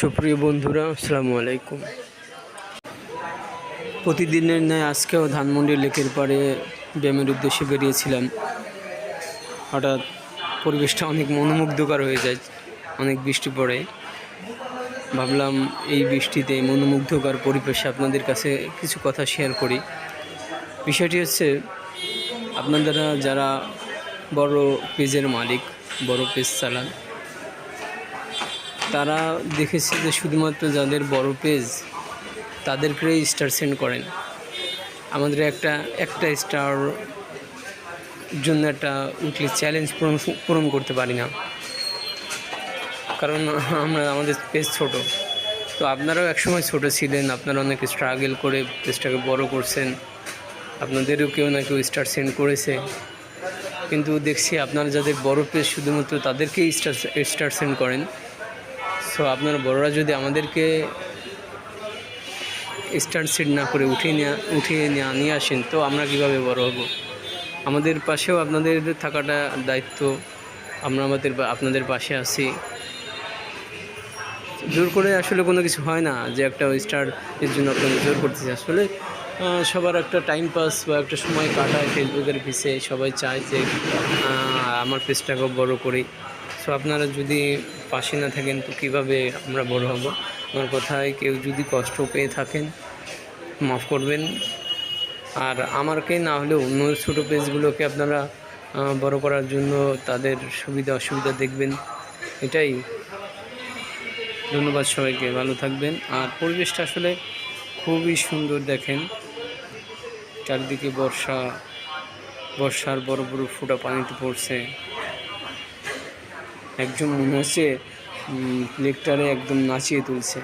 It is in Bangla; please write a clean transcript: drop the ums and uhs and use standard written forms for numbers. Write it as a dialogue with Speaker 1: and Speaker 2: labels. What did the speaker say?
Speaker 1: সুপ্রিয় বন্ধুরা, আসসালামু আলাইকুম। প্রতিদিনের ন্যায় আজকেও ধানমন্ডি লেকের পাড়ে ব্যায়ামের উদ্দেশ্যে বেরিয়েছিলাম। হঠাৎ পরিবেশটা অনেক মনোমুগ্ধকর হয়ে যায়, অনেক বৃষ্টি পড়ে। ভাবলাম এই বৃষ্টিতে মনোমুগ্ধকর পরিবেশে আপনাদের কাছে কিছু কথা শেয়ার করি। বিষয়টি হচ্ছে, আপনারা যারা বড় পেজের মালিক, বড় পেজ চালান, তারা দেখেছি যে শুধুমাত্র যাদের বড় পেজ তাদেরকেই স্টার সেন্ড করেন। আমাদের একটা স্টার জন্য একটা উইকলি চ্যালেঞ্জ পূরণ করতে পারি না, কারণ আমাদের পেজ ছোট। তো আপনারাও একসময় ছোট ছিলেন, আপনারা অনেক স্ট্রাগল করে পেজটাকে বড় করছেন, আপনাদেরও কেউ না কেউ স্টার সেন্ড করেছে। কিন্তু দেখছি আপনারা যাদের বড় পেজ শুধুমাত্র তাদেরকেই স্টার সেন্ড করেন। সো আপনারা বড়রা যদি আমাদেরকে স্টার সেট না করে উঠিয়ে নিয়ে আসেন, তো আমরা কীভাবে বড় হব? আমাদের পাশেও আপনাদের থাকাটা দায়িত্ব। আমরা আপনাদের পাশে আছি। জোর করে আসলে কোনো কিছু হয় না, যে একটা স্টার এর জন্য আপনাদের জোর করতেছে। আসলে সবার একটা টাইম পাস বা একটা সময় কাটায় ফেসবুকের পিছে, সবাই চায় যে আমার পেজটাকেও বড় করি। সো আপনারা যদি পাশে না থাকেন তো কীভাবে আমরা বড় হব? আমার কথায় কেউ যদি কষ্ট পেয়ে থাকেন মাফ করবেন। আর আমাকে না হলেও অন্য ছোটো পেজগুলোকে আপনারা বড় করার জন্য তাদের সুবিধা অসুবিধা দেখবেন। এটাই। ধন্যবাদ সবাইকে, ভালো থাকবেন। আর পরিবেশটা আসলে খুবই সুন্দর। দেখেন চারিদিকে বর্ষার বড় বড় ফোঁটা পানিতে পড়ছে। একজন মনে হচ্ছে লেকটারে একদম নাচিয়ে তুলছে।